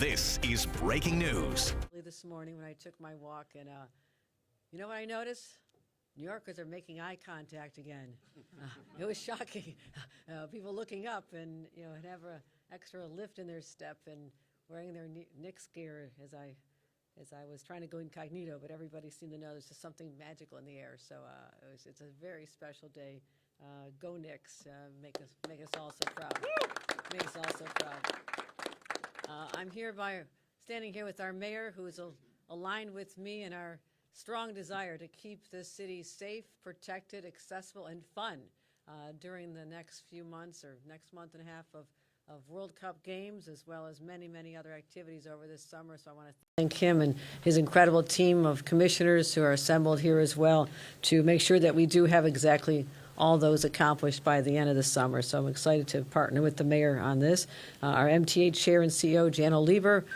This is breaking news. This morning when I took my walk, and you know what I noticed? New Yorkers are making eye contact again. It was shocking. People looking up and have an extra lift in their step and wearing their Knicks gear as I was trying to go incognito, but everybody seemed to know there's just something magical in the air. So it's a very special day. Go Knicks! Make us all so proud. Make us all so proud. I'm standing here with our mayor, who is aligned with me in our strong desire to keep this city safe, protected, accessible, and fun during the next few months or next month and a half of World Cup games, as well as many, many other activities over this summer. So I want to thank him and his incredible team of commissioners who are assembled here as well to make sure that we do have exactly all those accomplished by the end of the summer. So I'm excited to partner with the mayor on this. Our MTA Chair and CEO, Janno Lieber,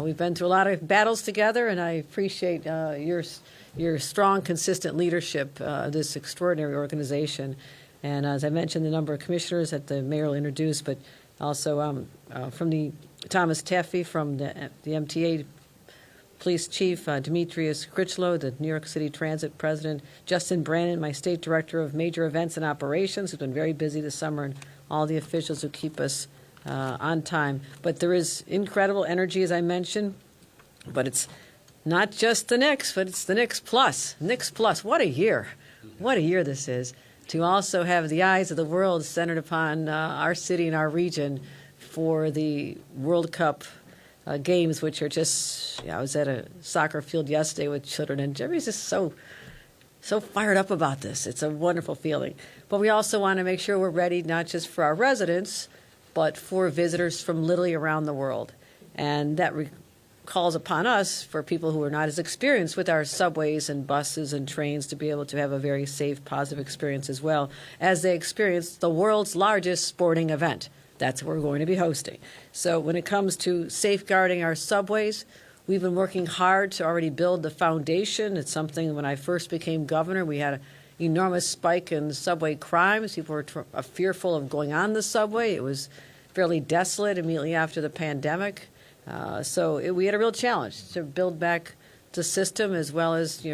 we've been through a lot of battles together, and I appreciate your strong, consistent leadership of this extraordinary organization. And as I mentioned, the number of commissioners that the mayor will introduce, but also from the Thomas Taffy, from the MTA Police Chief Demetrius Critchlow, the New York City Transit President, Justin Brannon, my State Director of Major Events and Operations, who's been very busy this summer, and all the officials who keep us on time. But there is incredible energy, as I mentioned, but it's not just the Knicks, but it's the Knicks Plus. Knicks Plus, what a year. What a year this is. To also have the eyes of the world centered upon our city and our region for the World Cup games, which are just, I was at a soccer field yesterday with children, and everybody's just so fired up about this. It's a wonderful feeling. But we also want to make sure we're ready not just for our residents, but for visitors from literally around the world. And that calls upon us, for people who are not as experienced with our subways and buses and trains, to be able to have a very safe, positive experience as well as they experience the world's largest sporting event. That's what we're going to be hosting. So when it comes to safeguarding our subways, we've been working hard to already build the foundation. It's something, when I first became governor, we had an enormous spike in subway crimes. People were fearful of going on the subway. It was fairly desolate immediately after the pandemic. So we had a real challenge to build back the system, as well as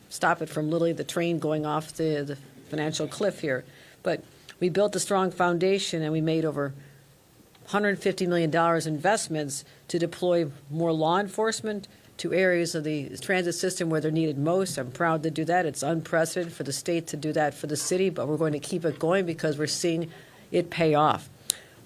stop it from literally the train going off the financial cliff here. But we built a strong foundation, and we made over $150 million investments to deploy more law enforcement to areas of the transit system where they're needed most. I'm proud to do that. It's unprecedented for the state to do that for the city, but we're going to keep it going because we're seeing it pay off.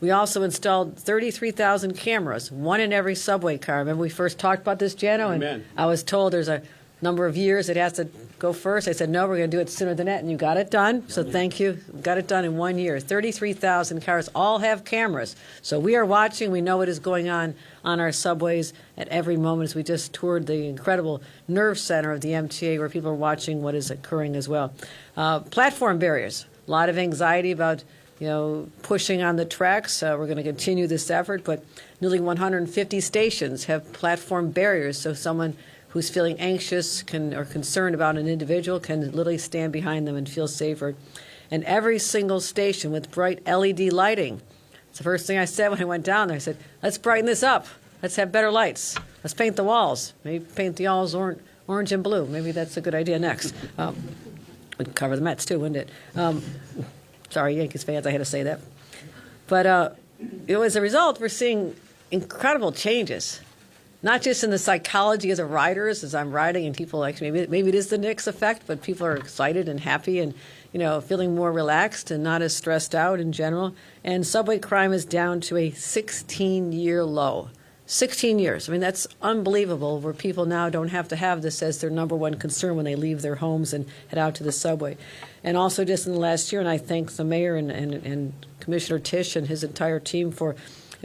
We also installed 33,000 cameras, one in every subway car. Remember we first talked about this, Janno? And Amen. I was told there's a number of years it has to go first. I said, no, we're going to do it sooner than that, and you got it done. So thank you. We got it done in 1 year. 33,000 cars all have cameras. So we are watching. We know what is going on our subways at every moment, as we just toured the incredible nerve center of the MTA, where people are watching what is occurring as well. Platform barriers. A lot of anxiety about pushing on the tracks. We're going to continue this effort, but nearly 150 stations have platform barriers, so someone who's feeling anxious or concerned about an individual can literally stand behind them and feel safer. And every single station with bright LED lighting. It's the first thing I said when I went down there. I said, let's brighten this up. Let's have better lights. Let's paint the walls. Maybe paint the walls orange and blue. Maybe that's a good idea next. We'd cover the Mets too, wouldn't it? Sorry, Yankees fans, I had to say that. But as a result, we're seeing incredible changes, not just in the psychology of the riders as I'm riding, and people maybe it is the Knicks effect, but people are excited and happy and feeling more relaxed and not as stressed out in general. And subway crime is down to a 16-year low. 16 years. I mean, that's unbelievable, where people now don't have to have this as their number one concern when they leave their homes and head out to the subway. And also just in the last year, and I thank the mayor and Commissioner Tisch and his entire team for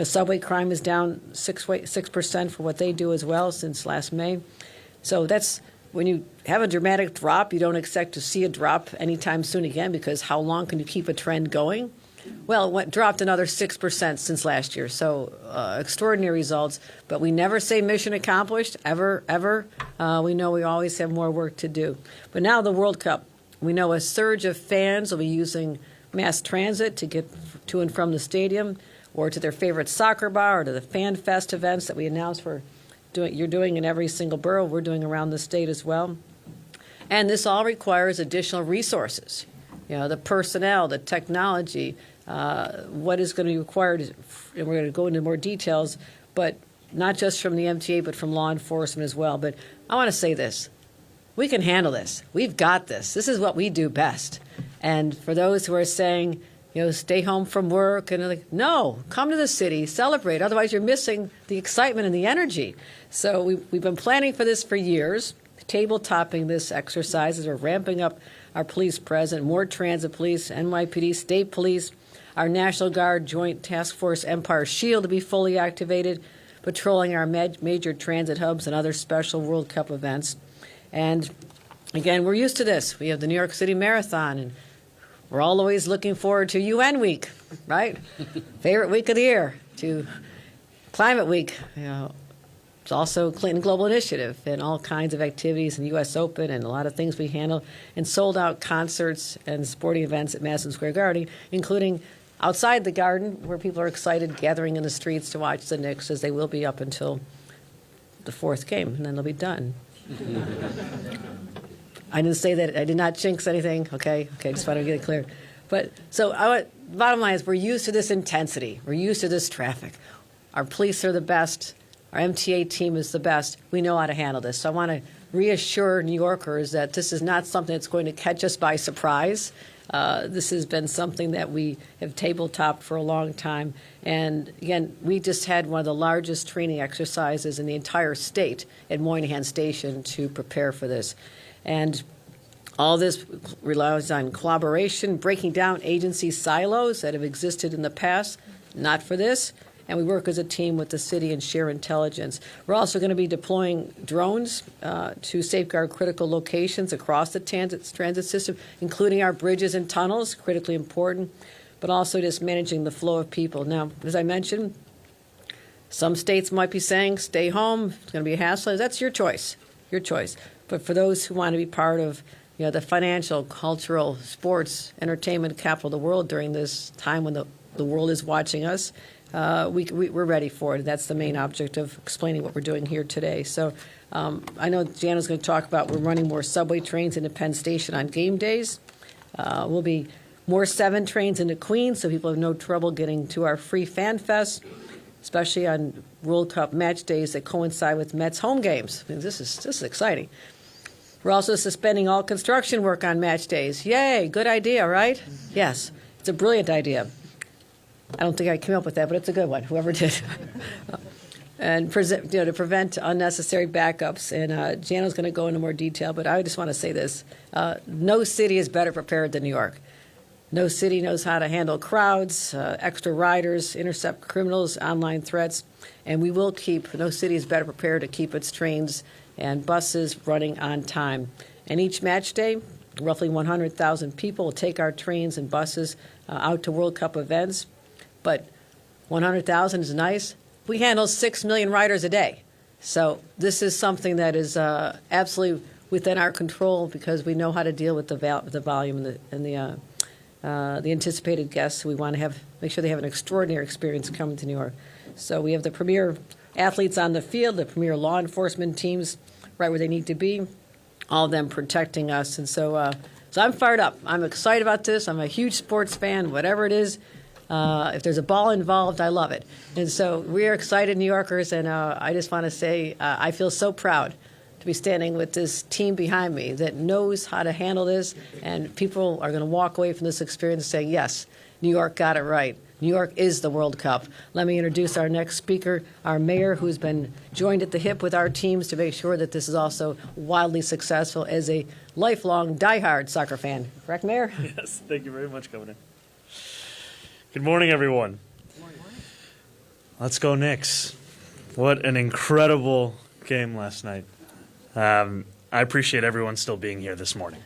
subway crime is down 6% for what they do as well since last May. So that's when you have a dramatic drop, you don't expect to see a drop anytime soon again, because how long can you keep a trend going? Well, it dropped another 6% since last year, so extraordinary results. But we never say mission accomplished, ever, ever. We know we always have more work to do. But now the World Cup. We know a surge of fans will be using mass transit to get to and from the stadium. or to their favorite soccer bar, or to the Fan Fest events that we announced you're doing in every single borough. We're doing around the state as well. And this all requires additional resources, the personnel, the technology, what is going to be required, and we're going to go into more details, but not just from the MTA, but from law enforcement as well. But I want to say this. We can handle this. We've got this. This is what we do best. And for those who are saying, stay home from work, and no, come to the city, celebrate. Otherwise, you're missing the excitement and the energy. So we've been planning for this for years, table-topping this exercise as we're ramping up our police presence, more transit police, NYPD, state police, our National Guard Joint Task Force Empire Shield to be fully activated, patrolling our major transit hubs and other special World Cup events. And again, we're used to this. We have the New York City Marathon, and we're always looking forward to UN Week, right? Favorite week of the year, to Climate Week. It's also Clinton Global Initiative and all kinds of activities in U.S. Open and a lot of things we handle, and sold out concerts and sporting events at Madison Square Garden, including outside the Garden, where people are excited, gathering in the streets to watch the Knicks, as they will be up until the fourth game, and then they'll be done. I didn't say that. I did not jinx anything. Okay, just want to get it clear. But bottom line is, we're used to this intensity. We're used to this traffic. Our police are the best. Our MTA team is the best. We know how to handle this. So I want to reassure New Yorkers that this is not something that's going to catch us by surprise. This has been something that we have tabletopped for a long time. And again, we just had one of the largest training exercises in the entire state at Moynihan Station to prepare for this. And all this relies on collaboration, breaking down agency silos that have existed in the past, not for this. And we work as a team with the city and share intelligence. We're also going to be deploying drones to safeguard critical locations across the transit system, including our bridges and tunnels, critically important, but also just managing the flow of people. Now, as I mentioned, some states might be saying, stay home, it's going to be a hassle. That's your choice, But for those who want to be part of the financial, cultural, sports, entertainment capital of the world during this time when the world is watching us, we're ready for it. That's the main object of explaining what we're doing here today. So I know Janno's going to talk about we're running more subway trains into Penn Station on game days. We'll be more 7 trains into Queens, so people have no trouble getting to our free Fan Fest, especially on World Cup match days that coincide with Mets home games. I mean, this is exciting. We're also suspending all construction work on match days. Yay, good idea, right? Yes, it's a brilliant idea. I don't think I came up with that, but it's a good one, whoever did. And to prevent unnecessary backups. And Janno's going to go into more detail, but I just want to say this. No city is better prepared than New York. No city knows how to handle crowds, extra riders, intercept criminals, online threats. And no city is better prepared to keep its trains and buses running on time. And each match day, roughly 100,000 people will take our trains and buses out to World Cup events. But 100,000 is nice. We handle 6 million riders a day. So this is something that is absolutely within our control, because we know how to deal with the volume and the anticipated guests. We want to make sure they have an extraordinary experience coming to New York. So we have the premier athletes on the field, the premier law enforcement teams right where they need to be, all of them protecting us. And so I'm fired up. I'm excited about this. I'm a huge sports fan, whatever it is. If there's a ball involved, I love it. And so we are excited, New Yorkers, and I just want to say I feel so proud to be standing with this team behind me that knows how to handle this, and people are going to walk away from this experience saying, yes, New York got it right. New York is the World Cup. Let me introduce our next speaker, our mayor, who's been joined at the hip with our teams to make sure that this is also wildly successful as a lifelong, diehard soccer fan. Correct, Mayor? Yes, thank you very much, Governor. Good morning, everyone. Good morning. Let's go Knicks. What an incredible game last night. I appreciate everyone still being here this morning.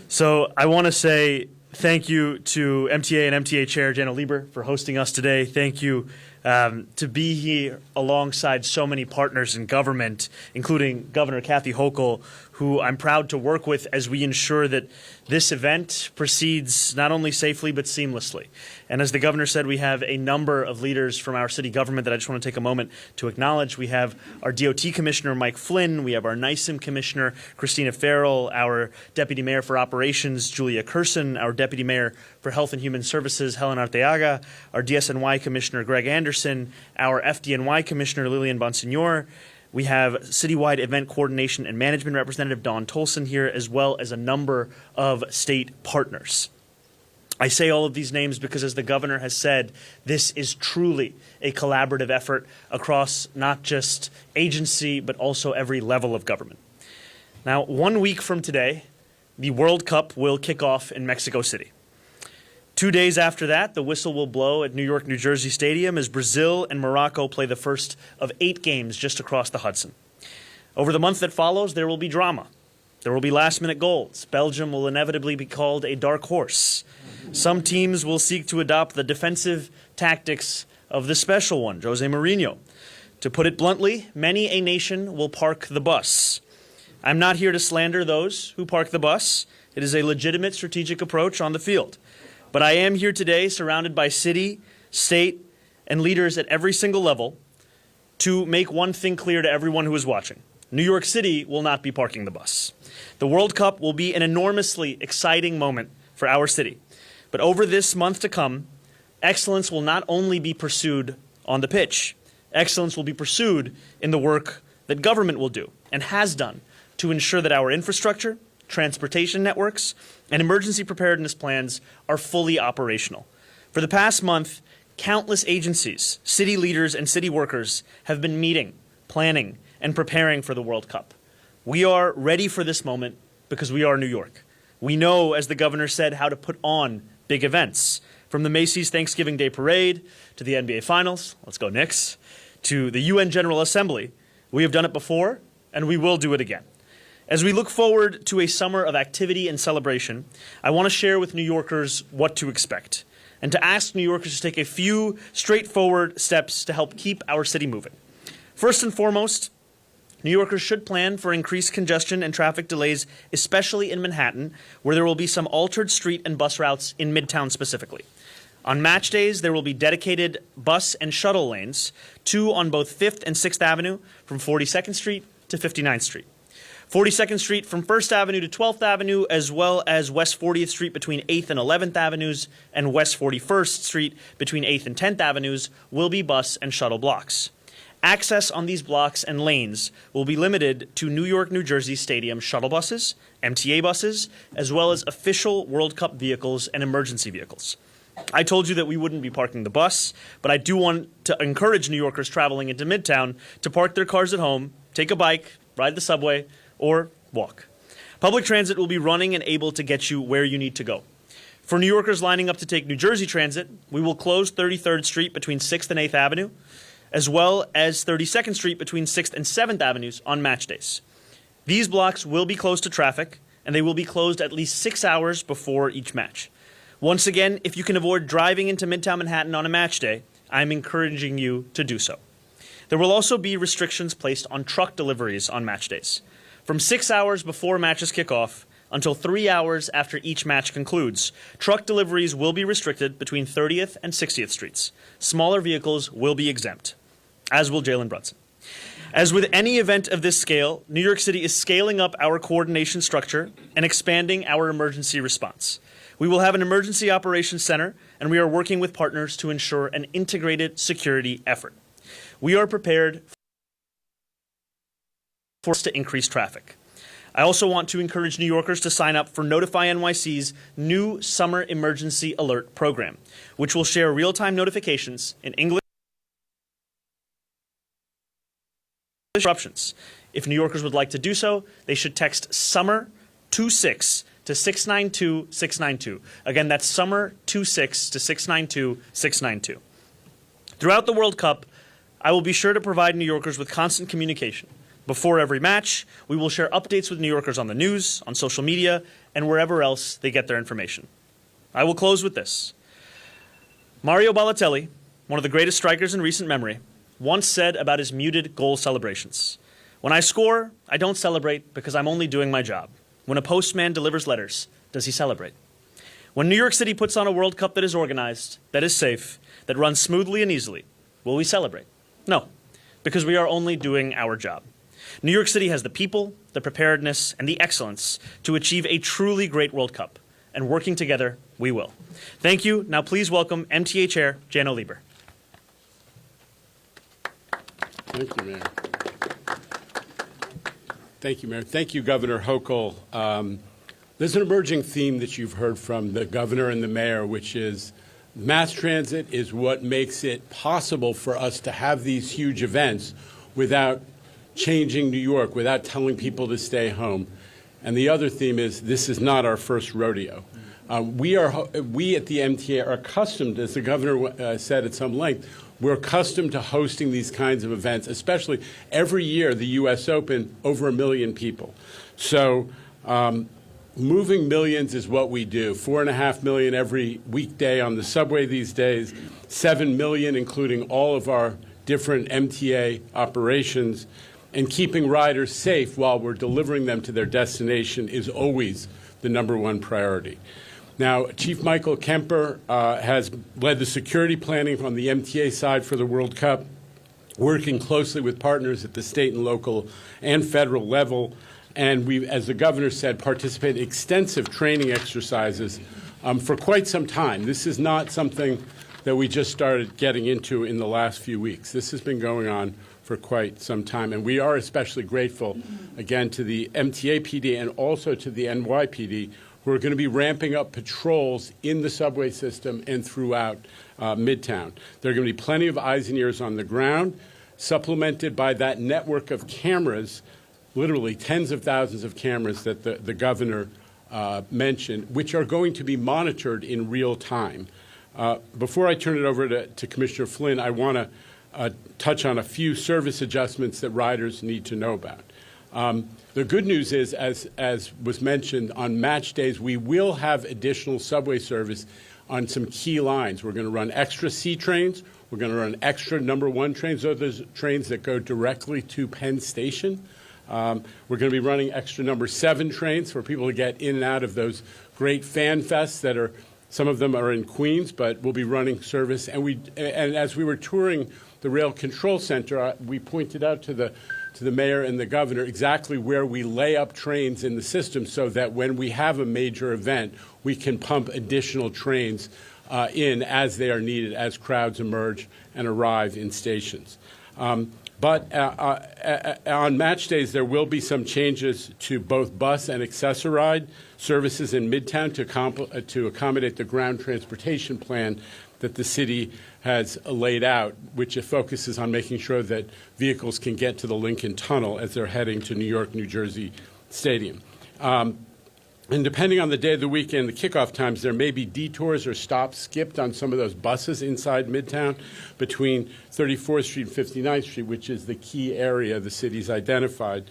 So I want to say thank you to MTA and MTA Chair Janno Lieber for hosting us today. Thank you to be here alongside so many partners in government, including Governor Kathy Hochul, who I'm proud to work with as we ensure that this event proceeds not only safely but seamlessly. And as the governor said, we have a number of leaders from our city government that I just want to take a moment to acknowledge. We have our DOT Commissioner, Mike Flynn. We have our NYSEM Commissioner, Christina Farrell, our Deputy Mayor for Operations, Julia Curson, our Deputy Mayor for Health and Human Services, Helen Arteaga, our DSNY Commissioner, Greg Anderson, our FDNY Commissioner, Lillian Bonsignor. We have Citywide Event Coordination and Management Representative Dawn Tolson here, as well as a number of state partners. I say all of these names because, as the governor has said, this is truly a collaborative effort across not just agency, but also every level of government. Now, 1 week from today, the World Cup will kick off in Mexico City. 2 days after that, the whistle will blow at New York, New Jersey Stadium as Brazil and Morocco play the first of 8 games just across the Hudson. Over the month that follows, there will be drama. There will be last-minute goals. Belgium will inevitably be called a dark horse. Some teams will seek to adopt the defensive tactics of the special one, Jose Mourinho. To put it bluntly, many a nation will park the bus. I'm not here to slander those who park the bus. It is a legitimate strategic approach on the field. But I am here today surrounded by city, state, and leaders at every single level to make one thing clear to everyone who is watching. New York City will not be parking the bus. The World Cup will be an enormously exciting moment for our city. But over this month to come, excellence will not only be pursued on the pitch. Excellence will be pursued in the work that government will do and has done to ensure that our infrastructure, transportation networks, and emergency preparedness plans are fully operational. For the past month, countless agencies, city leaders, and city workers have been meeting, planning, and preparing for the World Cup. We are ready for this moment because we are New York. We know, as the governor said, how to put on big events. From the Macy's Thanksgiving Day Parade to the NBA Finals, let's go Knicks, to the UN General Assembly. We have done it before, and we will do it again. As we look forward to a summer of activity and celebration, I want to share with New Yorkers what to expect and to ask New Yorkers to take a few straightforward steps to help keep our city moving. First and foremost, New Yorkers should plan for increased congestion and traffic delays, especially in Manhattan, where there will be some altered street and bus routes in Midtown specifically. On match days, there will be dedicated bus and shuttle lanes, 2 on both 5th and 6th Avenue from 42nd Street to 59th Street. 42nd Street from 1st Avenue to 12th Avenue, as well as West 40th Street between 8th and 11th Avenues, and West 41st Street between 8th and 10th Avenues will be bus and shuttle blocks. Access on these blocks and lanes will be limited to New York, New Jersey Stadium shuttle buses, MTA buses, as well as official World Cup vehicles and emergency vehicles. I told you that we wouldn't be parking the bus, but I do want to encourage New Yorkers traveling into Midtown to park their cars at home, take a bike, ride the subway, or walk. Public transit will be running and able to get you where you need to go. For New Yorkers lining up to take New Jersey Transit, we will close 33rd Street between 6th and 8th Avenue, as well as 32nd Street between 6th and 7th Avenues on match days. These blocks will be closed to traffic, and they will be closed at least 6 hours before each match. Once again, if you can avoid driving into Midtown Manhattan on a match day, I'm encouraging you to do so. There will also be restrictions placed on truck deliveries on match days. From 6 hours before matches kick off until 3 hours after each match concludes, truck deliveries will be restricted between 30th and 60th Streets. Smaller vehicles will be exempt, as will Jalen Brunson. As with any event of this scale, New York City is scaling up our coordination structure and expanding our emergency response. We will have an emergency operations center, and we are working with partners to ensure an integrated security effort. We are prepared for us to increase traffic. I also want to encourage New Yorkers to sign up for Notify NYC's new Summer Emergency Alert program, which will share real-time notifications in English disruptions. If New Yorkers would like to do so, they should text SUMMER26 to 692-692. Again, that's SUMMER26 to 692-692. Throughout the World Cup, I will be sure to provide New Yorkers with constant communication. Before every match, we will share updates with New Yorkers on the news, on social media, and wherever else they get their information. I will close with this. Mario Balotelli, one of the greatest strikers in recent memory, once said about his muted goal celebrations, When I score, I don't celebrate because I'm only doing my job. When a postman delivers letters, does he celebrate? When New York City puts on a World Cup that is organized, that is safe, that runs smoothly and easily, will we celebrate? No, because we are only doing our job. New York City has the people, the preparedness, and the excellence to achieve a truly great World Cup. And working together, we will. Thank you. Now please welcome MTA Chair Janno Lieber. Thank you, Mayor. Thank you, Mayor. Thank you, Governor Hochul. There's an emerging theme that you've heard from the governor and the mayor, which is mass transit is what makes it possible for us to have these huge events without changing New York, without telling people to stay home. And the other theme is this is not our first rodeo. We at the MTA are accustomed, as the governor said at some length, we're accustomed to hosting these kinds of events, especially every year the U.S. Open, over 1 million people. So moving millions is what we do. 4.5 million every weekday on the subway these days, 7 million including all of our different MTA operations. And keeping riders safe while we're delivering them to their destination is always the #1 priority. Now, Chief Michael Kemper has led the security planning on the MTA side for the World Cup, working closely with partners at the state and local and federal level. And we, as the governor said, participate in extensive training exercises for quite some time. This is not something that we just started getting into in the last few weeks. This has been going on for quite some time. And we are especially grateful, again, to the MTA PD and also to the NYPD, who are going to be ramping up patrols in the subway system and throughout Midtown. There are going to be plenty of eyes and ears on the ground, supplemented by that network of cameras, literally tens of thousands of cameras that the governor mentioned, which are going to be monitored in real time. Before I turn it over to Commissioner Flynn, I want to touch on a few service adjustments that riders need to know about. The good news is, as was mentioned, on match days, we will have additional subway service on some key lines. We're going to run extra C trains. We're going to run extra #1 trains. Those are those trains that go directly to Penn Station. We're going to be running extra #7 trains for people to get in and out of those great fan fests that are, some of them are in Queens, but we'll be running service. And as we were touring the Rail Control Center, we pointed out to the mayor and the governor exactly where we lay up trains in the system so that when we have a major event, we can pump additional trains in as they are needed, as crowds emerge and arrive in stations. But on match days, there will be some changes to both bus and Access-a-Ride services in Midtown to accommodate the ground transportation plan that the city has laid out, which focuses on making sure that vehicles can get to the Lincoln Tunnel as they're heading to New York, New Jersey Stadium. And depending on the day of the week and the kickoff times, there may be detours or stops skipped on some of those buses inside Midtown between 34th Street and 59th Street, which is the key area the city's identified.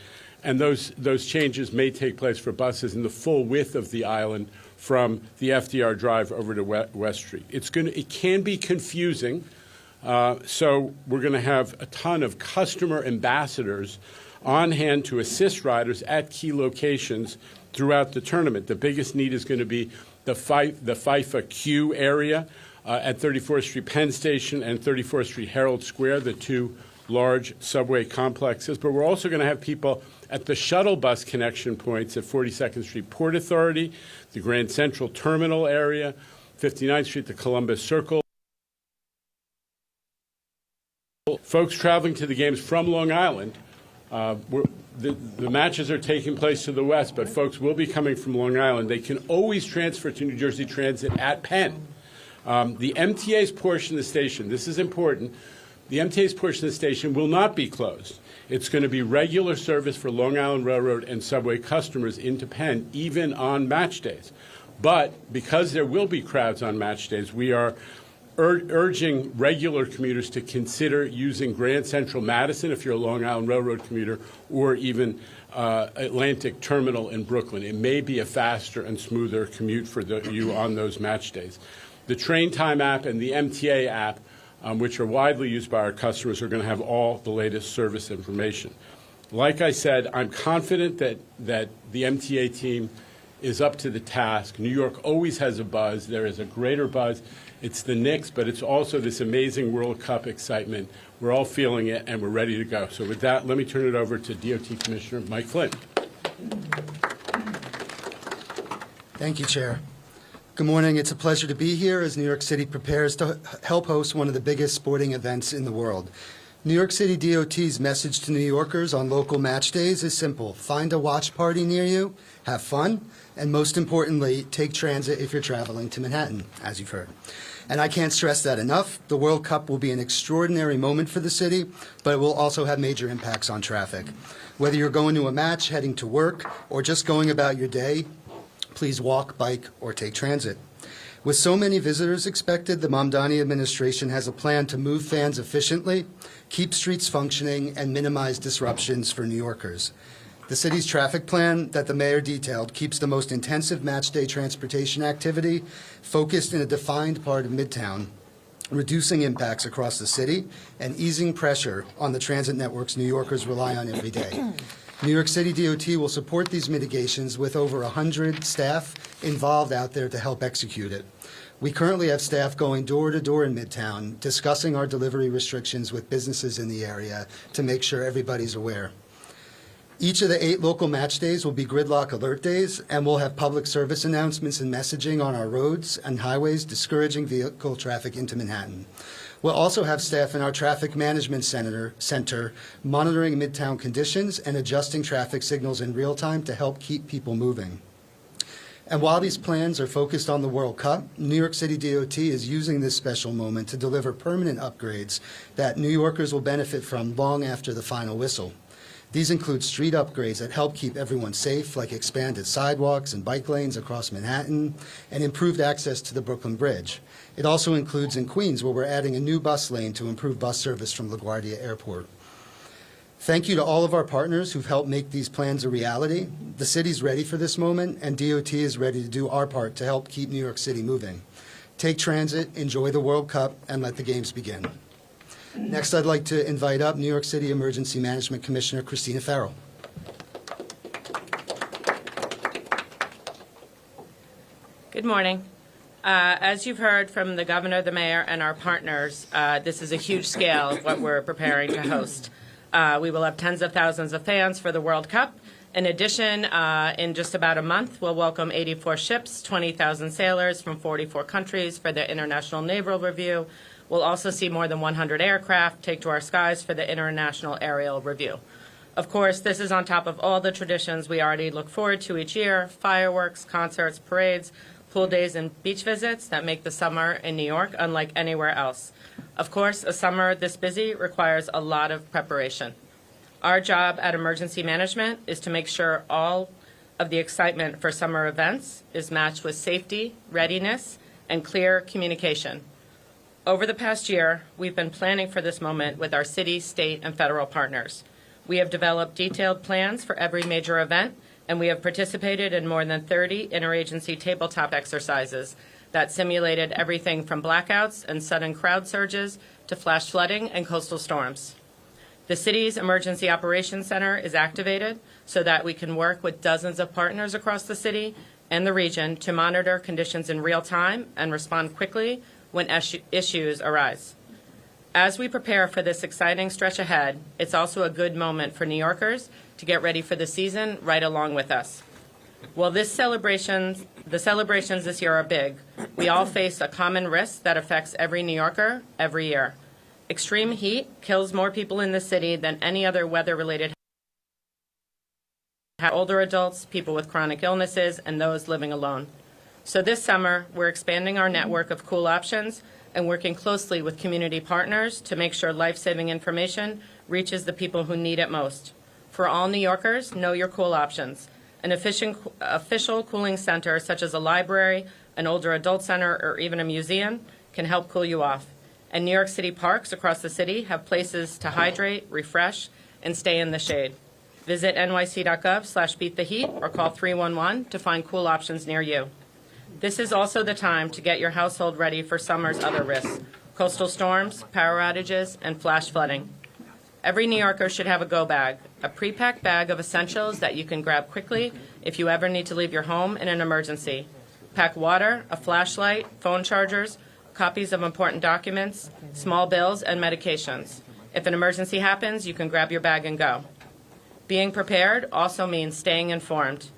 And those changes may take place for buses in the full width of the island from the FDR Drive over to West Street. It can be confusing, so we're going to have a ton of customer ambassadors on hand to assist riders at key locations throughout the tournament. The biggest need is going to be the FIFA Q area at 34th Street Penn Station and 34th Street Herald Square, the two large subway complexes. But we're also going to have people at the shuttle bus connection points at 42nd Street Port Authority, the Grand Central Terminal area, 59th Street, the Columbus Circle. Folks traveling to the games from Long Island, the matches are taking place to the west, but folks will be coming from Long Island. They can always transfer to New Jersey Transit at Penn. The MTA's portion of the station, this is important, the MTA's portion of the station will not be closed. It's going to be regular service for Long Island Railroad and subway customers into Penn, even on match days. But because there will be crowds on match days, we are urging regular commuters to consider using Grand Central Madison if you're a Long Island Railroad commuter, or even Atlantic Terminal in Brooklyn. It may be a faster and smoother commute for you on those match days. The Train Time app and the MTA app, which are widely used by our customers, are going to have all the latest service information. Like I said, I'm confident that the MTA team is up to the task. New York always has a buzz. There is a greater buzz. It's the Knicks, but it's also this amazing World Cup excitement. We're all feeling it, and we're ready to go. So with that, let me turn it over to DOT Commissioner Mike Flynn. Thank you, Chair. Good morning. It's a pleasure to be here as New York City prepares to help host one of the biggest sporting events in the world. New York City DOT's message to New Yorkers on local match days is simple. Find a watch party near you, have fun, and most importantly, take transit if you're traveling to Manhattan, as you've heard. And I can't stress that enough. The World Cup will be an extraordinary moment for the city, but it will also have major impacts on traffic. Whether you're going to a match, heading to work, or just going about your day, please walk, bike, or take transit. With so many visitors expected, the Mamdani administration has a plan to move fans efficiently, keep streets functioning, and minimize disruptions for New Yorkers. The city's traffic plan that the mayor detailed keeps the most intensive match day transportation activity focused in a defined part of Midtown, reducing impacts across the city and easing pressure on the transit networks New Yorkers rely on every day. New York City DOT will support these mitigations with over 100 staff involved out there to help execute it. We currently have staff going door to door in Midtown, discussing our delivery restrictions with businesses in the area to make sure everybody's aware. Each of the 8 local match days will be gridlock alert days, and we'll have public service announcements and messaging on our roads and highways discouraging vehicle traffic into Manhattan. We'll also have staff in our traffic management center monitoring Midtown conditions and adjusting traffic signals in real time to help keep people moving. And while these plans are focused on the World Cup, New York City DOT is using this special moment to deliver permanent upgrades that New Yorkers will benefit from long after the final whistle. These include street upgrades that help keep everyone safe, like expanded sidewalks and bike lanes across Manhattan, and improved access to the Brooklyn Bridge. It also includes in Queens, where we're adding a new bus lane to improve bus service from LaGuardia Airport. Thank you to all of our partners who've helped make these plans a reality. The city's ready for this moment, and DOT is ready to do our part to help keep New York City moving. Take transit, enjoy the World Cup, and let the games begin. Next, I'd like to invite up New York City Emergency Management Commissioner Christina Farrell. Good morning. As you've heard from the governor, the mayor, and our partners, this is a huge scale of what we're preparing to host. We will have tens of thousands of fans for the World Cup. In addition, in just about a month, we'll welcome 84 ships, 20,000 sailors from 44 countries for the International Naval Review. We'll also see more than 100 aircraft take to our skies for the International Aerial Review. Of course, this is on top of all the traditions we already look forward to each year: fireworks, concerts, parades, pool days, and beach visits that make the summer in New York unlike anywhere else. Of course, a summer this busy requires a lot of preparation. Our job at Emergency Management is to make sure all of the excitement for summer events is matched with safety, readiness, and clear communication. Over the past year, we've been planning for this moment with our city, state, and federal partners. We have developed detailed plans for every major event, and we have participated in more than 30 interagency tabletop exercises that simulated everything from blackouts and sudden crowd surges to flash flooding and coastal storms. The city's Emergency Operations Center is activated so that we can work with dozens of partners across the city and the region to monitor conditions in real time and respond quickly when issues arise. As we prepare for this exciting stretch ahead, it's also a good moment for New Yorkers to get ready for the season right along with us. While the celebrations this year are big, we all face a common risk that affects every New Yorker every year. Extreme heat kills more people in the city than any other weather-related hazard. Older adults, people with chronic illnesses, and those living alone. So this summer, we're expanding our network of cool options and working closely with community partners to make sure life-saving information reaches the people who need it most. For all New Yorkers, know your cool options. An official cooling center, such as a library, an older adult center, or even a museum, can help cool you off. And New York City parks across the city have places to hydrate, refresh, and stay in the shade. Visit nyc.gov/beattheheat or call 311 to find cool options near you. This is also the time to get your household ready for summer's other risks: coastal storms, power outages, and flash flooding. Every New Yorker should have a go bag, a pre-packed bag of essentials that you can grab quickly if you ever need to leave your home in an emergency. Pack water, a flashlight, phone chargers, copies of important documents, small bills, and medications. If an emergency happens, you can grab your bag and go. Being prepared also means staying informed.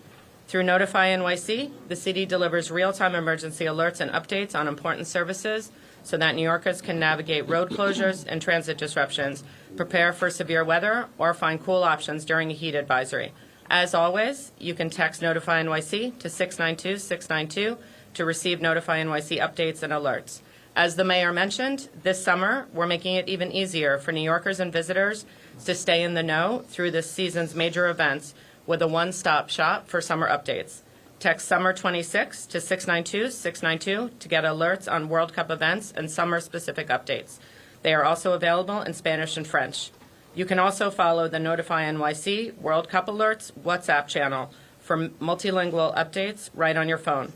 Through Notify NYC, the city delivers real-time emergency alerts and updates on important services so that New Yorkers can navigate road closures and transit disruptions, prepare for severe weather, or find cool options during a heat advisory. As always, you can text Notify NYC to 692-692 to receive Notify NYC updates and alerts. As the mayor mentioned, this summer, we're making it even easier for New Yorkers and visitors to stay in the know through this season's major events with a one-stop shop for summer updates. Text Summer26 to 692-692 to get alerts on World Cup events and summer-specific updates. They are also available in Spanish and French. You can also follow the Notify NYC World Cup Alerts WhatsApp channel for multilingual updates right on your phone.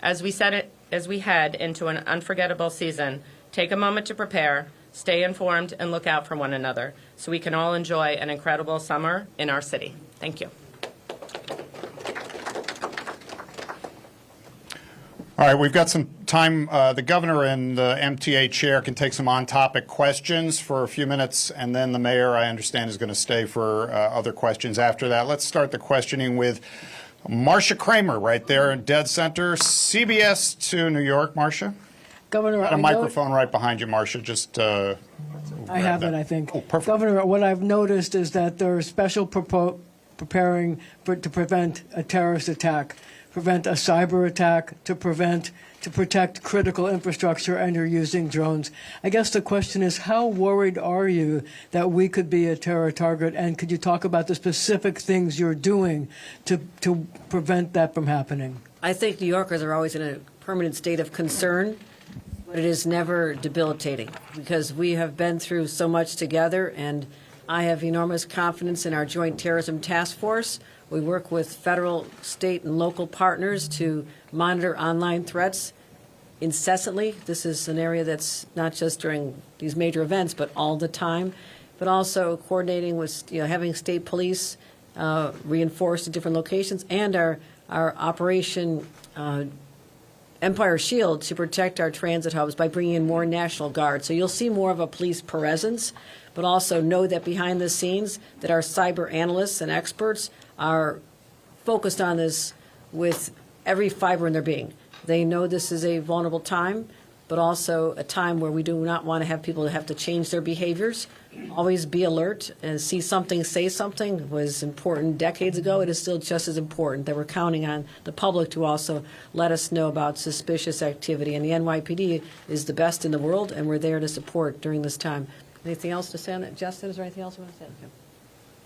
As we head into an unforgettable season, take a moment to prepare, stay informed, and look out for one another so we can all enjoy an incredible summer in our city. Thank you. All right, we've got some time. The governor and the MTA chair can take some on-topic questions for a few minutes, and then the mayor, I understand, is going to stay for other questions after that. Let's start the questioning with Marcia Kramer right there in dead center, CBS 2 New York. Marcia? Governor, got a microphone right behind you, Marcia. Just I have it, I think. Oh, perfect. Governor, what I've noticed is that there are special preparing to prevent a terrorist attack, prevent a cyber attack, to protect critical infrastructure, and you're using drones. I guess the question is, how worried are you that we could be a terror target, and could you talk about the specific things you're doing to prevent that from happening? I think New Yorkers are always in a permanent state of concern, but it is never debilitating because we have been through so much together, and I have enormous confidence in our Joint Terrorism Task Force. We work with federal, state, and local partners to monitor online threats incessantly. This is an area that's not just during these major events, but all the time, but also coordinating with, having state police reinforced at different locations, and our Operation Empire Shield to protect our transit hubs by bringing in more National Guard. So you'll see more of a police presence, but also know that behind the scenes that our cyber analysts and experts are focused on this with every fiber in their being. They know this is a vulnerable time, but also a time where we do not want to have people have to change their behaviors. Always be alert and see something, say something was important decades ago. It is still just as important that we're counting on the public to also let us know about suspicious activity. And the NYPD is the best in the world, and we're there to support during this time. Anything else to say on that? Justin, is there anything else you want to say? Okay.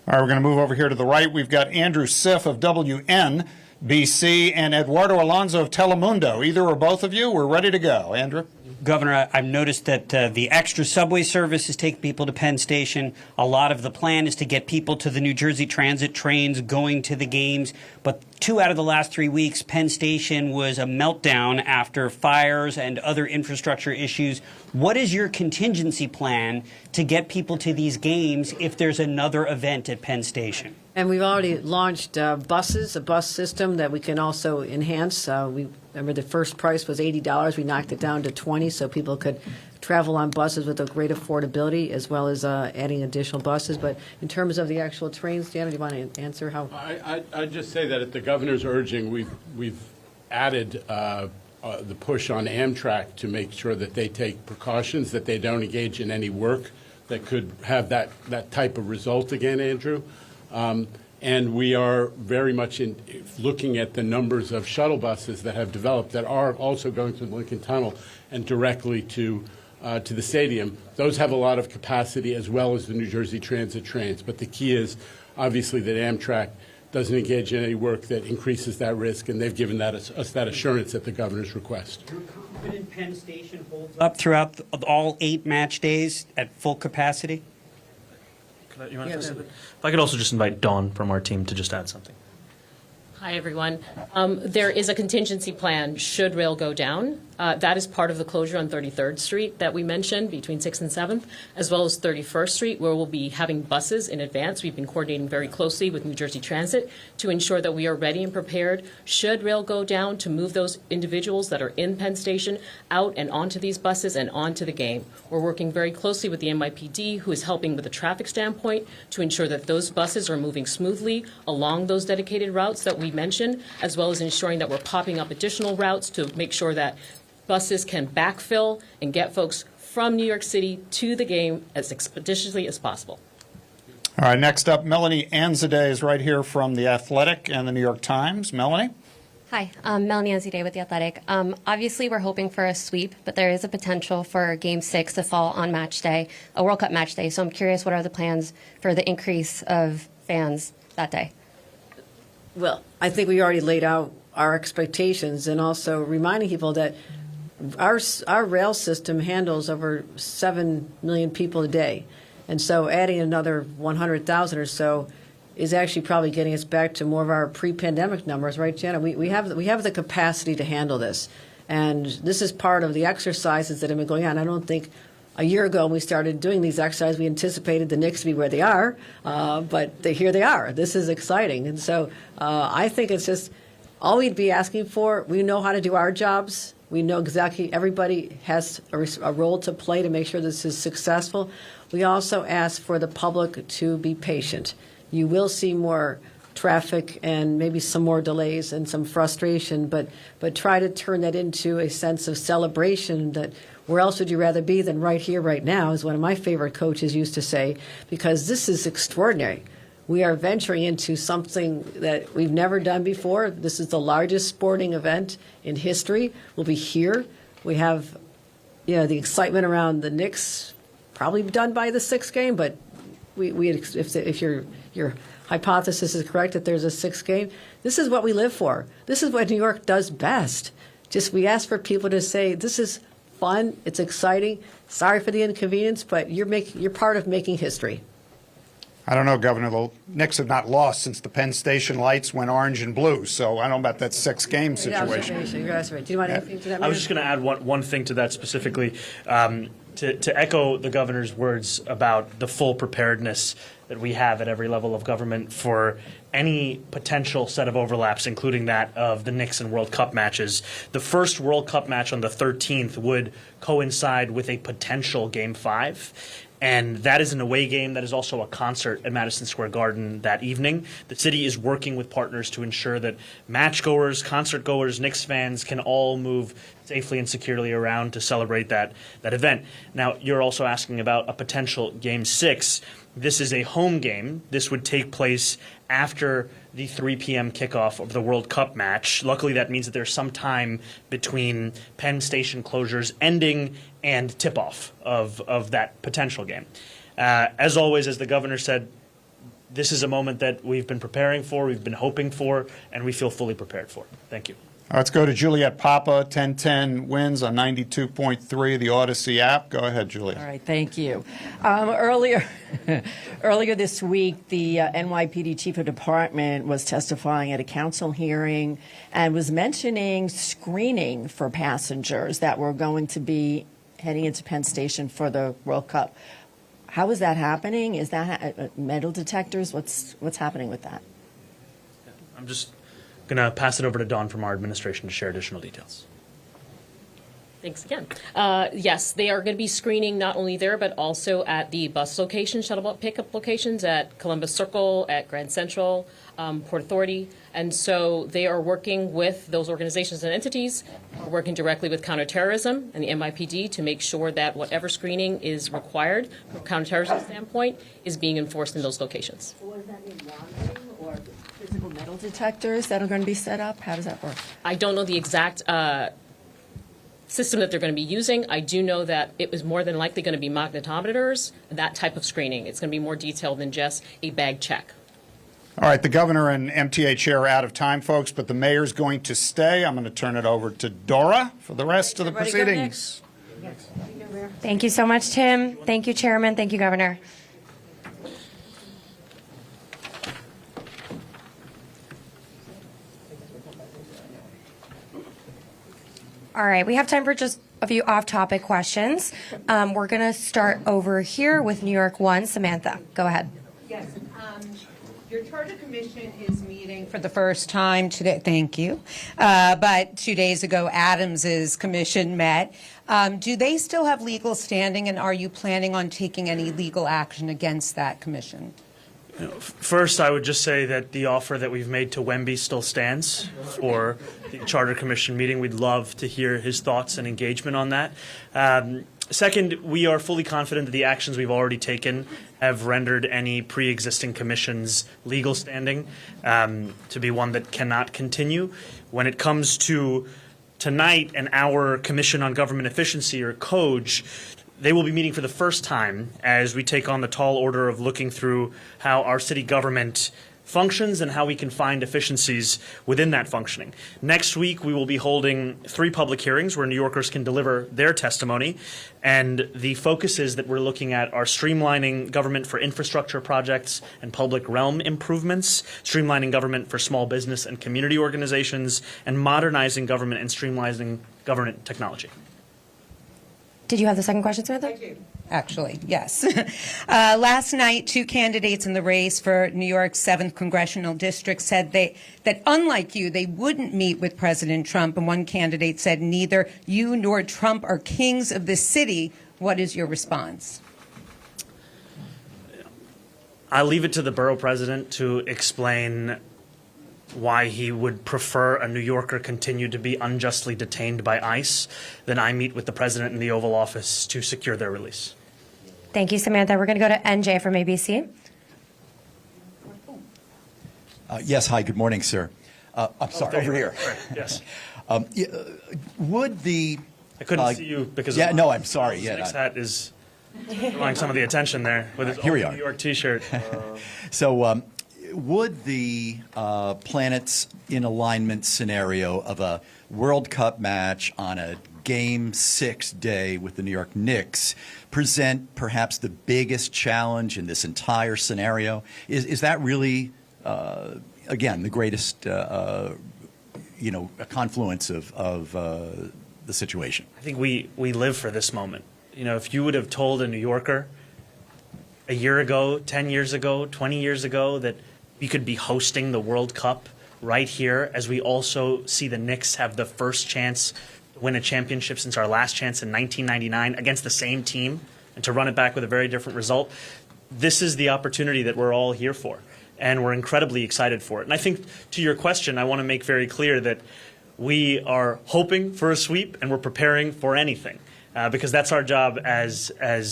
all right, we're going to move over here to the right. We've got Andrew Siff of WNBC and Eduardo Alonso of Telemundo. Either or both of you, we're ready to go. Andrew? Governor, I've noticed that the extra subway services take people to Penn Station. A lot of the plan is to get people to the New Jersey Transit trains going to the games. But 2 out of the last 3 weeks, Penn Station was a meltdown after fires and other infrastructure issues. What is your contingency plan to get people to these games if there's another event at Penn Station? And we've already launched buses, a bus system that we can also enhance. We remember the first price was $80. We knocked it down to $20 so people could travel on buses with a great affordability, as well as adding additional buses. But in terms of the actual trains, Janno, do you want to answer how? I'd just say that at the governor's urging, we've added the push on Amtrak to make sure that they take precautions, that they don't engage in any work that could have that type of result again, Andrew. And we are very much looking at the numbers of shuttle buses that have developed that are also going to the Lincoln Tunnel and directly to the stadium. Those have a lot of capacity, as well as the New Jersey Transit trains. But the key is obviously that Amtrak doesn't engage in any work that increases that risk, and they've given us that assurance at the governor's request. You're confident Penn Station holds up throughout all 8 match days at full capacity? If I could also just invite Dawn from our team to just add something. Hi, everyone. There is a contingency plan should rail go down. That is part of the closure on 33rd Street that we mentioned between 6th and 7th, as well as 31st Street, where we'll be having buses in advance. We've been coordinating very closely with New Jersey Transit to ensure that we are ready and prepared should rail go down to move those individuals that are in Penn Station out and onto these buses and onto the game. We're working very closely with the NYPD, who is helping with the traffic standpoint to ensure that those buses are moving smoothly along those dedicated routes that we mentioned, as well as ensuring that we're popping up additional routes to make sure that buses can backfill and get folks from New York City to the game as expeditiously as possible. All right, next up, Melanie Anzadeh is right here from The Athletic and The New York Times. Melanie? Hi, Melanie Anzadeh with The Athletic. Obviously, we're hoping for a sweep, but there is a potential for Game 6 to fall on match day, a World Cup match day. So I'm curious, what are the plans for the increase of fans that day? Well, I think we already laid out our expectations and also reminding people that our rail system handles over 7 million people a day. And so adding another 100,000 or so is actually probably getting us back to more of our pre-pandemic numbers, right, Jenna? We have the capacity to handle this. And this is part of the exercises that have been going on. I don't think a year ago when we started doing these exercises, we anticipated the Knicks to be where they are, but here they are. This is exciting. And so I think it's just all we'd be asking for, we know how to do our jobs. We know exactly everybody has a role to play to make sure this is successful. We also ask for the public to be patient. You will see more traffic and maybe some more delays and some frustration, but try to turn that into a sense of celebration that where else would you rather be than right here, right now, as one of my favorite coaches used to say, because this is extraordinary. We are venturing into something that we've never done before. This is the largest sporting event in history. We'll be here. We have, the excitement around the Knicks, probably done by the 6th game, but if your hypothesis is correct that there's a 6th game, this is what we live for. This is what New York does best. Just we ask for people to say, this is fun, it's exciting, sorry for the inconvenience, but you're part of making history. I don't know, Governor. The Knicks have not lost since the Penn Station lights went orange and blue, so I don't know about that 6-game situation. You're absolutely right. Do you want anything to that? I was just going to add one thing to that specifically, to echo the governor's words about the full preparedness that we have at every level of government for any potential set of overlaps, including that of the Knicks and World Cup matches. The first World Cup match on the 13th would coincide with a potential Game 5. And that is an away game. That is also a concert at Madison Square Garden that evening. The city is working with partners to ensure that match-goers, concert-goers, Knicks fans can all move safely and securely around to celebrate that event. Now, you're also asking about a potential Game 6. This is a home game. This would take place after the 3 p.m. kickoff of the World Cup match. Luckily, that means that there's some time between Penn Station closures ending and tip-off of that potential game. As always, as the governor said, this is a moment that we've been preparing for, we've been hoping for, and we feel fully prepared for. Thank you. Let's go to Juliet Papa, 1010 wins on 92.3, the Odyssey app. Go ahead, Juliet. All right, thank you. Earlier this week, the NYPD chief of department was testifying at a council hearing and was mentioning screening for passengers that were going to be heading into Penn Station for the World Cup. How is that happening? Is that metal detectors? What's happening with that? I'm just going to pass it over to Dawn from our administration to share additional details. Thanks again. Yes, they are going to be screening not only there, but also at the bus locations, shuttle bus pickup locations at Columbus Circle, at Grand Central, Port Authority. And so they are working with those organizations and entities, working directly with counterterrorism and the NYPD to make sure that whatever screening is required from a counterterrorism standpoint is being enforced in those locations. So what does that mean, monitoring or physical metal detectors that are going to be set up? How does that work? I don't know the exact system that they're going to be using. I do know that it was more than likely going to be magnetometers, that type of screening. It's going to be more detailed than just a bag check. All right, the governor and MTA chair are out of time, folks, but the mayor's going to stay. I'm going to turn it over to Dora for the rest of the proceedings. Thank you so much, Tim. Thank you, Chairman. Thank you, Governor. All right, we have time for just a few off-topic questions. We're going to start over here with New York 1. Samantha, go ahead. Yes. Your Charter Commission is meeting for the first time today. Thank you. But 2 days ago, Adams's commission met. Do they still have legal standing, and are you planning on taking any legal action against that commission? First, I would just say that the offer that we've made to Wemby still stands for the Charter Commission meeting. We'd love to hear his thoughts and engagement on that. Second, we are fully confident that the actions we've already taken have rendered any pre-existing commission's legal standing to be one that cannot continue. When it comes to tonight and our Commission on Government Efficiency, or COGE, they will be meeting for the first time as we take on the tall order of looking through how our city government functions and how we can find efficiencies within that functioning. Next week, we will be holding 3 public hearings where New Yorkers can deliver their testimony. And the focuses that we're looking at are streamlining government for infrastructure projects and public realm improvements, streamlining government for small business and community organizations, and modernizing government and streamlining government technology. Did you have the second question, Samantha? I do. Actually, yes. Last night, 2 candidates in the race for New York's 7th congressional district said that unlike you, they wouldn't meet with President Trump. And one candidate said, neither you nor Trump are kings of this city. What is your response? I leave it to the borough president to explain why he would prefer a New Yorker continue to be unjustly detained by ICE than I meet with the president in the Oval Office to secure their release. Thank you, Samantha. We're going to go to NJ from ABC. Yes, hi, good morning, sir. I'm sorry, over here. Yes. Would the... I couldn't see you because yeah, of no, I'm sorry. Yeah, Nick's hat is drawing some of the attention there with his here we are. New York T-shirt. So would the planets in alignment scenario of a World Cup match on a Game 6 day with the New York Knicks present perhaps the biggest challenge in this entire scenario? Is that really, again, the greatest, a confluence of the situation? I think we live for this moment. You know, if you would have told a New Yorker a year ago, 10 years ago, 20 years ago that we could be hosting the World Cup right here, as we also see the Knicks have the first chance to win a championship since our last chance in 1999 against the same team, and to run it back with a very different result. This is the opportunity that we're all here for, and we're incredibly excited for it. And I think, to your question, I want to make very clear that we are hoping for a sweep and we're preparing for anything. Because that's our job as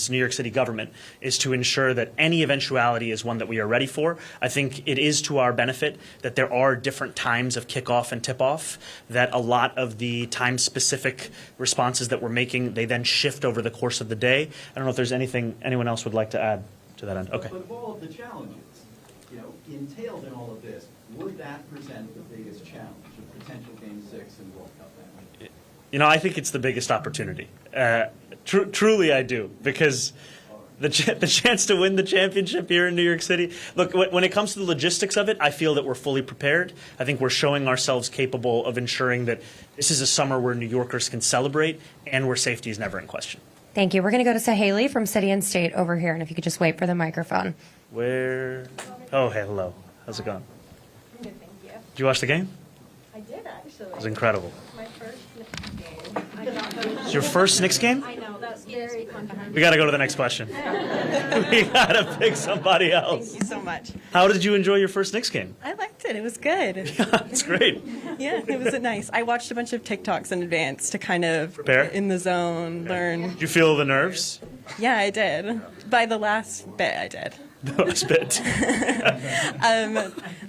New York City government, is to ensure that any eventuality is one that we are ready for. I think it is to our benefit that there are different times of kickoff and tip-off, that a lot of the time-specific responses that we're making, they then shift over the course of the day. I don't know if there's anything anyone else would like to add to that end. Okay. But of all of the challenges, entailed in all of this, would that present the biggest challenge, a potential Game 6 and World Cup match? I think it's the biggest opportunity. Truly, I do, because the chance to win the championship here in New York City. Look, when it comes to the logistics of it, I feel that we're fully prepared. I think we're showing ourselves capable of ensuring that this is a summer where New Yorkers can celebrate and where safety is never in question. Thank you. We're going to go to Sahaley from City and State over here, and if you could just wait for the microphone. Where? Oh, hey, hello. How's it going? Good, thank you. Did you watch the game? I did, actually. It was incredible. My first Knicks game. I got them. It's your first Knicks game? I know, that's very controversial. We got to go to the next question. We got to pick somebody else. Thank you so much. How did you enjoy your first Knicks game? I liked it. It was good. It's great. Yeah, it was nice. I watched a bunch of TikToks in advance to kind of prepare, get in the zone, learn. Did you feel the nerves? Yeah, I did. By the last bit, I did. The last bit.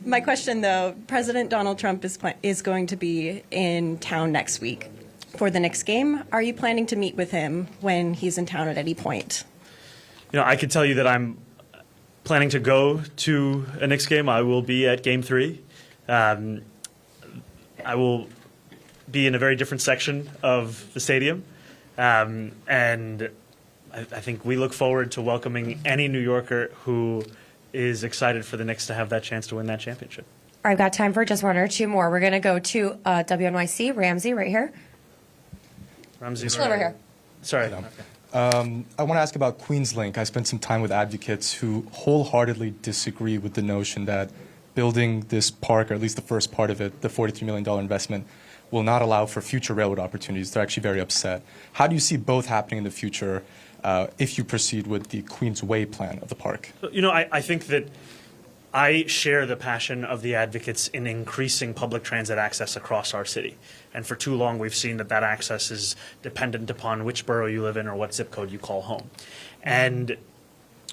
My question, though, President Donald Trump is going to be in town next week for the Knicks game. Are you planning to meet with him when he's in town at any point? I could tell you that I'm planning to go to a Knicks game. I will be at Game 3. I will be in a very different section of the stadium. And I think we look forward to welcoming any New Yorker who is excited for the Knicks to have that chance to win that championship. All right, I've got time for just one or two more. We're going to go to WNYC, Ramsey, right here. Ramsey's Still over here. Sorry. I want to ask about Queenslink. I spent some time with advocates who wholeheartedly disagree with the notion that building this park, or at least the first part of it, the $43 million investment, will not allow for future railroad opportunities. They're actually very upset. How do you see both happening in the future if you proceed with the Queensway plan of the park? You know, I think that I share the passion of the advocates in increasing public transit access across our city. And for too long, we've seen that access is dependent upon which borough you live in or what zip code you call home. And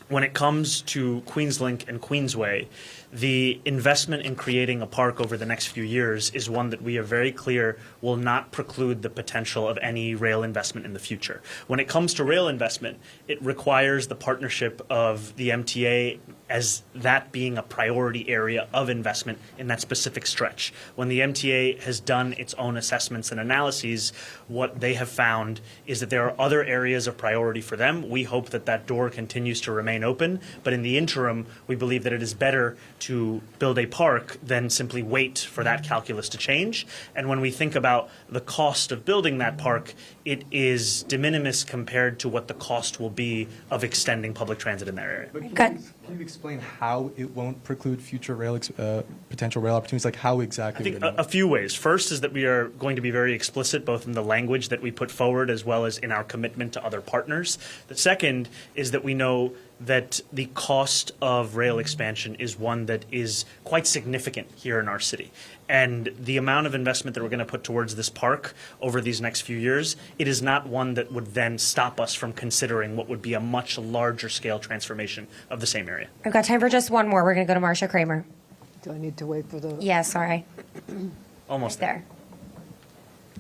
when it comes to Queenslink and Queensway, the investment in creating a park over the next few years is one that we are very clear will not preclude the potential of any rail investment in the future. When it comes to rail investment, it requires the partnership of the MTA as that being a priority area of investment in that specific stretch. When the MTA has done its own assessments and analyses, what they have found is that there are other areas of priority for them. We hope that that door continues to remain open, but in the interim, we believe that it is better to build a park than simply wait for that calculus to change. And when we think about the cost of building that park, it is de minimis compared to what the cost will be of extending public transit in that area. Can you explain how it won't preclude future potential rail opportunities? Like how exactly? I think a few ways. First is that we are going to be very explicit both in the language that we put forward as well as in our commitment to other partners. The second is that we know that the cost of rail expansion is one that is quite significant here in our city. And the amount of investment that we're going to put towards this park over these next few years, it is not one that would then stop us from considering what would be a much larger scale transformation of the same area. I've got time for just one more. We're going to go to Marcia Kramer. Do I need to wait for the... Yeah, sorry. Almost there.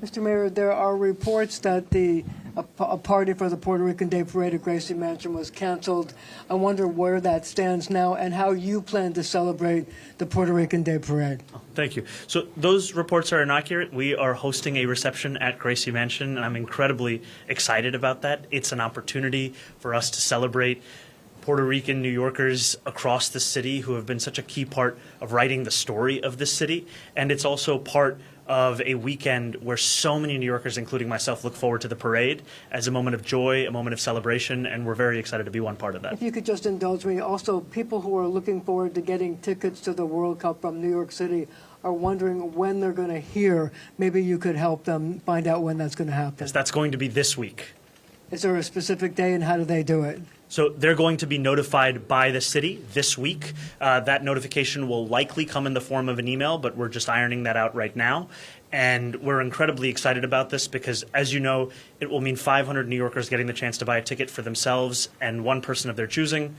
Mr. Mayor, there are reports that a party for the Puerto Rican Day Parade at Gracie Mansion was canceled. I wonder where that stands now and how you plan to celebrate the Puerto Rican Day Parade. Thank you. So those reports are inaccurate. We are hosting a reception at Gracie Mansion, and I'm incredibly excited about that. It's an opportunity for us to celebrate Puerto Rican New Yorkers across the city who have been such a key part of writing the story of this city. And it's also part of a weekend where so many New Yorkers, including myself, look forward to the parade as a moment of joy, a moment of celebration, and we're very excited to be one part of that. If you could just indulge me, also people who are looking forward to getting tickets to the World Cup from New York City are wondering when they're going to hear. Maybe you could help them find out when that's going to happen. Yes, that's going to be this week. Is there a specific day and how do they do it? So they're going to be notified by the city this week. That notification will likely come in the form of an email, but we're just ironing that out right now. And we're incredibly excited about this because, as you know, it will mean 500 New Yorkers getting the chance to buy a ticket for themselves and one person of their choosing.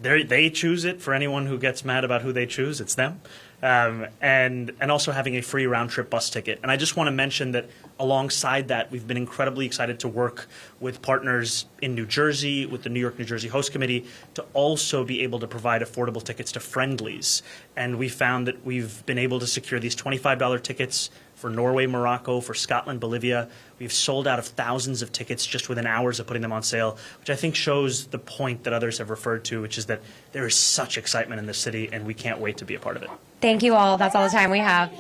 They choose it. For anyone who gets mad about who they choose, it's them. And also having a free round-trip bus ticket. And I just want to mention that alongside that, we've been incredibly excited to work with partners in New Jersey, with the New York-New Jersey Host Committee, to also be able to provide affordable tickets to friendlies. And we found that we've been able to secure these $25 tickets for Norway, Morocco, for Scotland, Bolivia. We've sold out of thousands of tickets just within hours of putting them on sale, which I think shows the point that others have referred to, which is that there is such excitement in the city, and we can't wait to be a part of it. Thank you all. That's all the time we have.